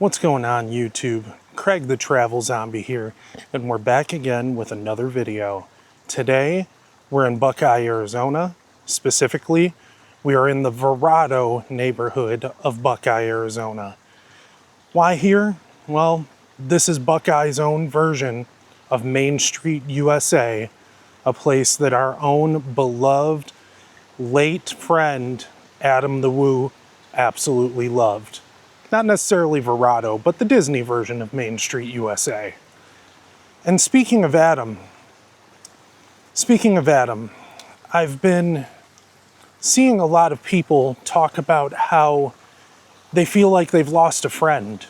What's going on, YouTube? Craig the Travel Zombie here, and we're back again with another video. Today, we're in Buckeye, Arizona. Specifically, we are in the Verrado neighborhood of Buckeye, Arizona. Why here? Well, this is Buckeye's own version of Main Street, USA, a place that our own beloved late friend, Adam the Woo, absolutely loved. Not necessarily Verrado, but the Disney version of Main Street, USA. And speaking of Adam, I've been seeing a lot of people talk about how they feel like they've lost a friend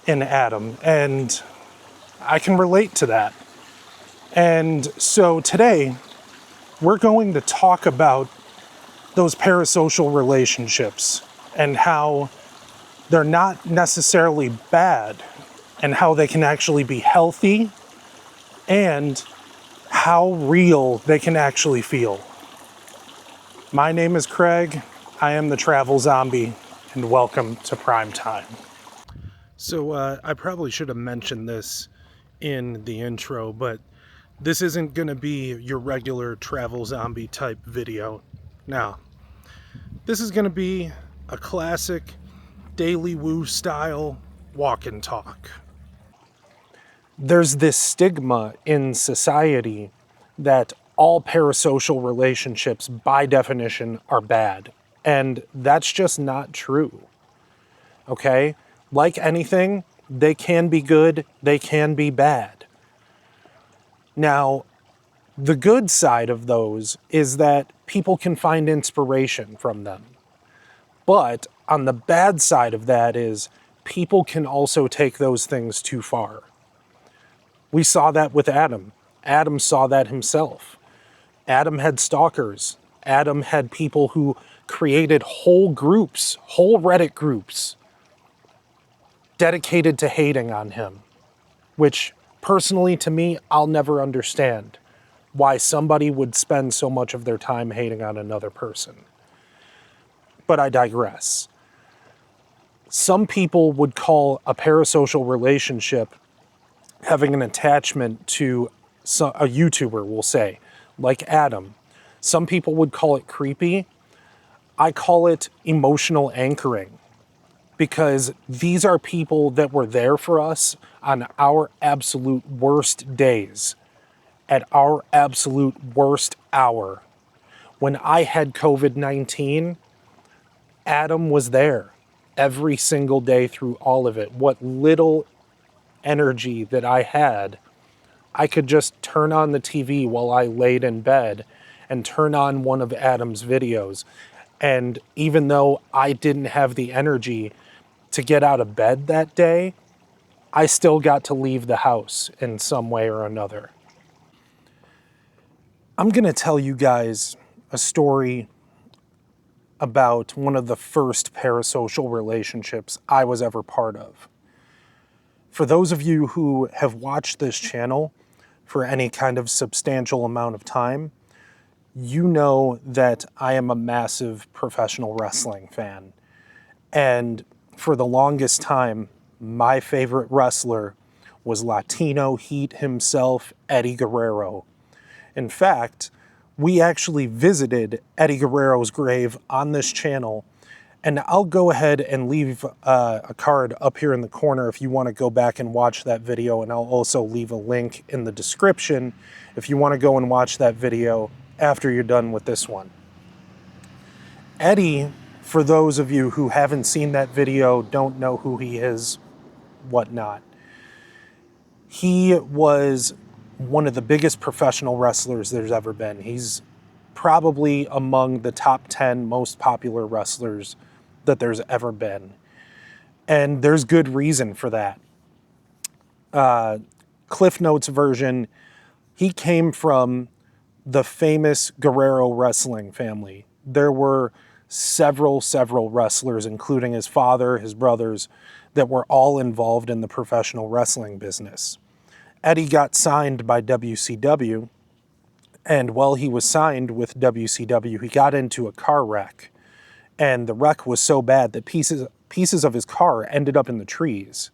in Adam, and I can relate to that. And so today, we're going to talk about those parasocial relationships and how they're not necessarily bad, and how they can actually be healthy, and how real they can actually feel. My name is Craig, I am the Travel Zombie, and welcome to Prime Time. So I probably should have mentioned this in the intro, but this isn't going to be your regular Travel Zombie type video. Now, this is going to be a classic Daily Woo style walk and talk. There's this stigma in society that all parasocial relationships by definition are bad. And that's just not true. Okay? Like anything, they can be good, they can be bad. Now, the good side of those is that people can find inspiration from them. But on the bad side of that is people can also take those things too far. We saw that with Adam. Adam saw that himself. Adam had stalkers. Adam had people who created whole groups, whole Reddit groups, dedicated to hating on him, which personally to me, I'll never understand why somebody would spend so much of their time hating on another person. But I digress. Some people would call a parasocial relationship having an attachment to a YouTuber, we'll say, like Adam. Some people would call it creepy. I call it emotional anchoring, because these are people that were there for us on our absolute worst days, at our absolute worst hour. When I had COVID-19, Adam was there every single day through all of it. What little energy that I had, I could just turn on the TV while I laid in bed and turn on one of Adam's videos. And even though I didn't have the energy to get out of bed that day, I still got to leave the house in some way or another. I'm going to tell you guys a story about one of the first parasocial relationships I was ever part of. For those of you who have watched this channel for any kind of substantial amount of time, you know that I am a massive professional wrestling fan. And for the longest time, my favorite wrestler was Latino Heat himself, Eddie Guerrero. In fact, we actually visited Eddie Guerrero's grave on this channel, and I'll go ahead and leave a card up here in the corner if you want to go back and watch that video, and I'll also leave a link in the description if you want to go and watch that video after you're done with this one. Eddie, for those of you who haven't seen that video, don't know who he is, whatnot, he was one of the biggest professional wrestlers there's ever been. He's probably among the top 10 most popular wrestlers that there's ever been. And there's good reason for that. Cliff Notes version, he came from the famous Guerrero wrestling family. There were several wrestlers, including his father, his brothers, that were all involved in the professional wrestling business. Eddie got signed by WCW, and while he was signed with WCW, he got into a car wreck. And the wreck was so bad that pieces of his car ended up in the trees.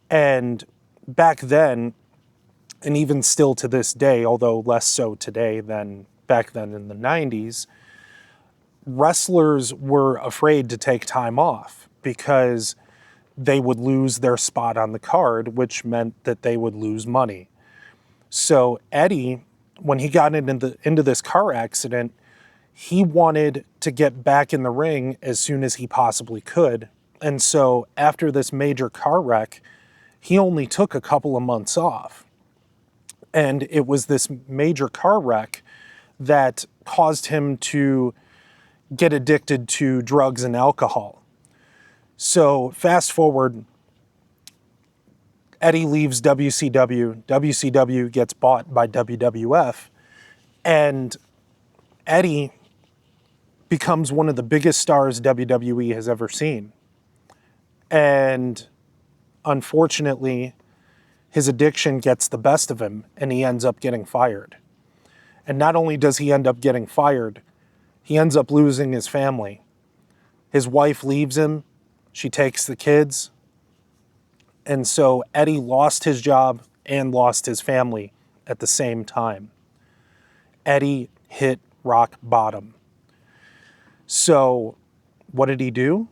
And back then, and even still to this day, although less so today than back then in the 90s, wrestlers were afraid to take time off because they would lose their spot on the card, which meant that they would lose money. So Eddie, when he got into this car accident, he wanted to get back in the ring as soon as he possibly could. And so after this major car wreck, he only took a couple of months off. And it was this major car wreck that caused him to get addicted to drugs and alcohol. So fast forward, Eddie leaves WCW. WCW gets bought by WWF. And Eddie becomes one of the biggest stars WWE has ever seen. And unfortunately, his addiction gets the best of him and he ends up getting fired. And not only does he end up getting fired, he ends up losing his family. His wife leaves him. She takes the kids. And so Eddie lost his job and lost his family at the same time. Eddie hit rock bottom. So what did he do?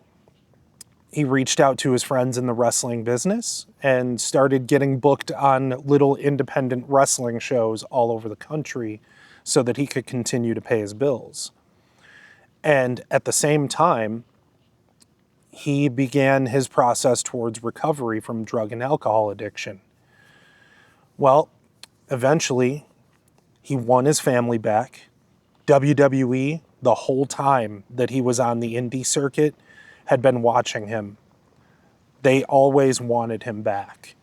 He reached out to his friends in the wrestling business and started getting booked on little independent wrestling shows all over the country so that he could continue to pay his bills. And at the same time, he began his process towards recovery from drug and alcohol addiction. Well, eventually, he won his family back. WWE, the whole time that he was on the indie circuit, had been watching him. They always wanted him back.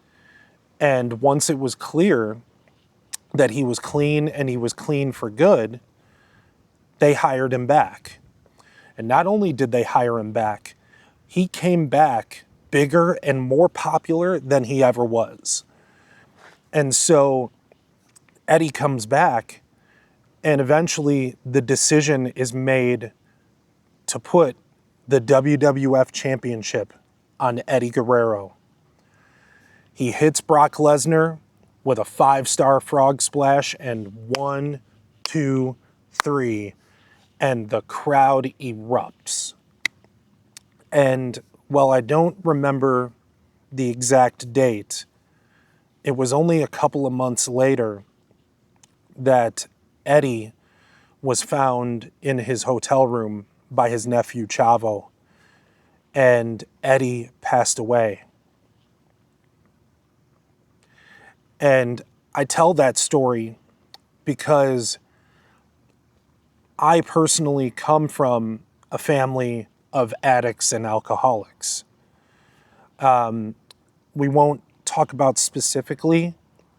And once it was clear that he was clean and he was clean for good, they hired him back. And not only did they hire him back, he came back bigger and more popular than he ever was. And so Eddie comes back, and eventually the decision is made to put the WWF Championship on Eddie Guerrero. He hits Brock Lesnar with a 5-star frog splash, and 1, 2, 3, and the crowd erupts. And while I don't remember the exact date, it was only a couple of months later that Eddie was found in his hotel room by his nephew Chavo, and Eddie passed away. And I tell that story because I personally come from a family of addicts and alcoholics. We won't talk about specifically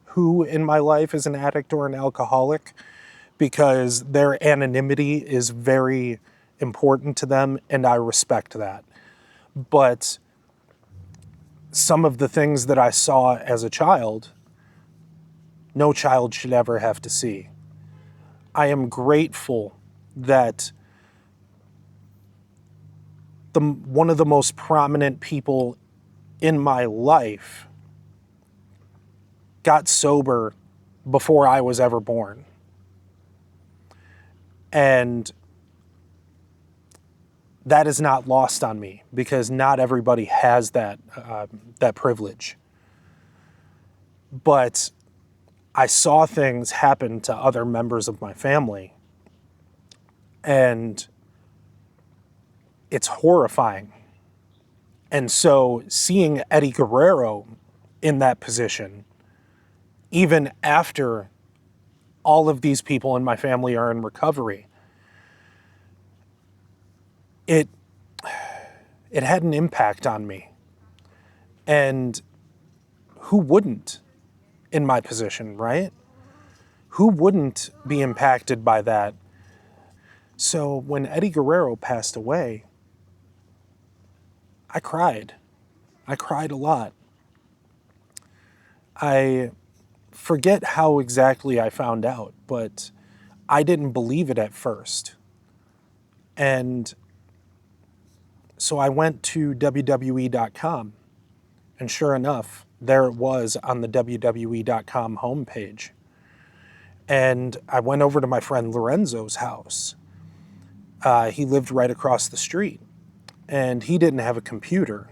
who in my life is an addict or an alcoholic because their anonymity is very important to them, and I respect that. But some of the things that I saw as a child, no child should ever have to see. I am grateful that one of the most prominent people in my life got sober before I was ever born. And that is not lost on me because not everybody has that privilege. But I saw things happen to other members of my family, and it's horrifying. And so seeing Eddie Guerrero in that position, even after all of these people in my family are in recovery, it had an impact on me. And who wouldn't in my position, right? Who wouldn't be impacted by that? So when Eddie Guerrero passed away, I cried. I cried a lot. I forget how exactly I found out, but I didn't believe it at first. And So I went to WWE.com, and sure enough, there it was on the WWE.com homepage. And I went over to my friend Lorenzo's house. He lived right across the street, and he didn't have a computer.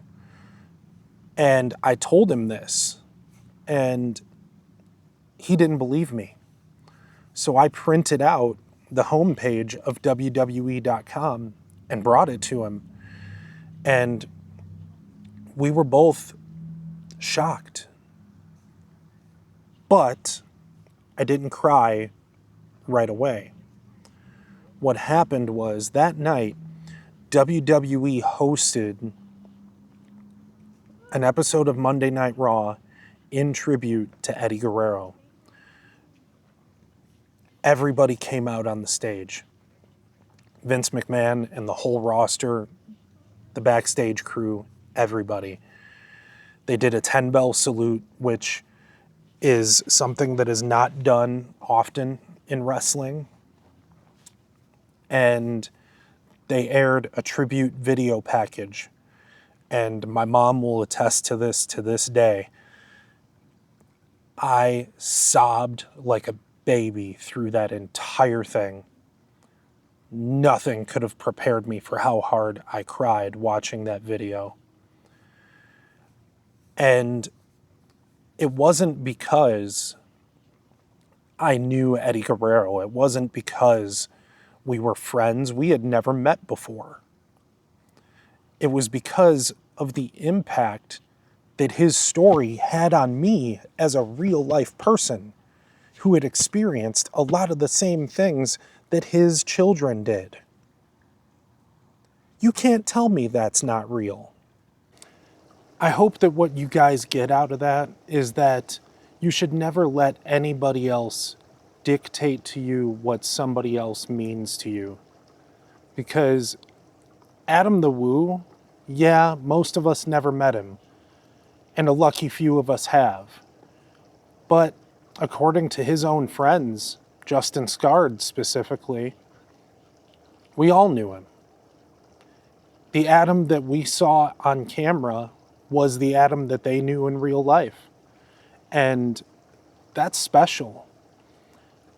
And I told him this, and he didn't believe me. So I printed out the homepage of WWE.com and brought it to him. And we were both shocked. But I didn't cry right away. What happened was that night, WWE hosted an episode of Monday Night Raw in tribute to Eddie Guerrero. Everybody came out on the stage. Vince McMahon and the whole roster, the backstage crew, everybody. They did a 10-bell salute, which is something that is not done often in wrestling. And they aired a tribute video package. And my mom will attest to this day. I sobbed like a baby through that entire thing. Nothing could have prepared me for how hard I cried watching that video. And it wasn't because I knew Eddie Guerrero. It wasn't because we were friends. We had never met before. It was because of the impact that his story had on me as a real-life person who had experienced a lot of the same things that his children did. You can't tell me that's not real. I hope that what you guys get out of that is that you should never let anybody else dictate to you what somebody else means to you. Because Adam the Woo, yeah, most of us never met him, and a lucky few of us have. But according to his own friends, Justin Scard specifically, we all knew him. The Adam that we saw on camera was the Adam that they knew in real life. And that's special.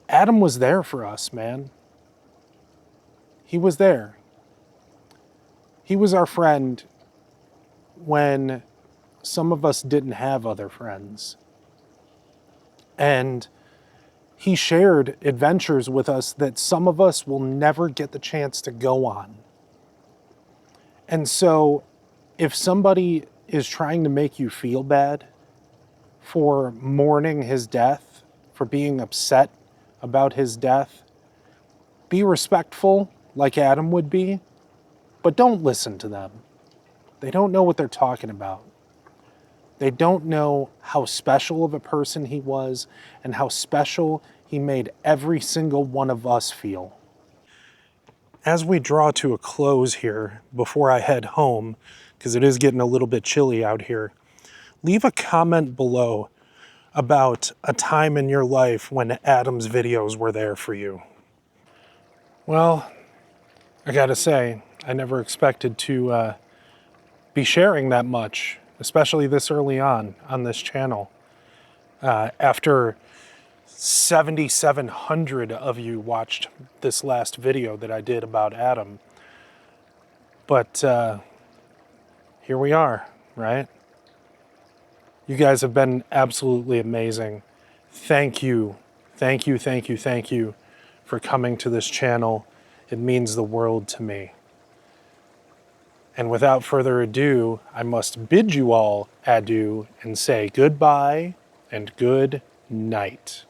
Adam was there for us, man. He was there. He was our friend when some of us didn't have other friends. And he shared adventures with us that some of us will never get the chance to go on. And so if somebody is trying to make you feel bad for mourning his death, for being upset about his death, be respectful like Adam would be, but don't listen to them. They don't know what they're talking about. They don't know how special of a person he was and how special he made every single one of us feel. As we draw to a close here, before I head home, because it is getting a little bit chilly out here, leave a comment below about a time in your life when Adam's videos were there for you. Well, I gotta say, I never expected to be sharing that much, especially this early on this channel. After 7,700 of you watched this last video that I did about Adam. But here we are, right? You guys have been absolutely amazing. Thank you for coming to this channel. It means the world to me. And without further ado, I must bid you all adieu and say goodbye and good night.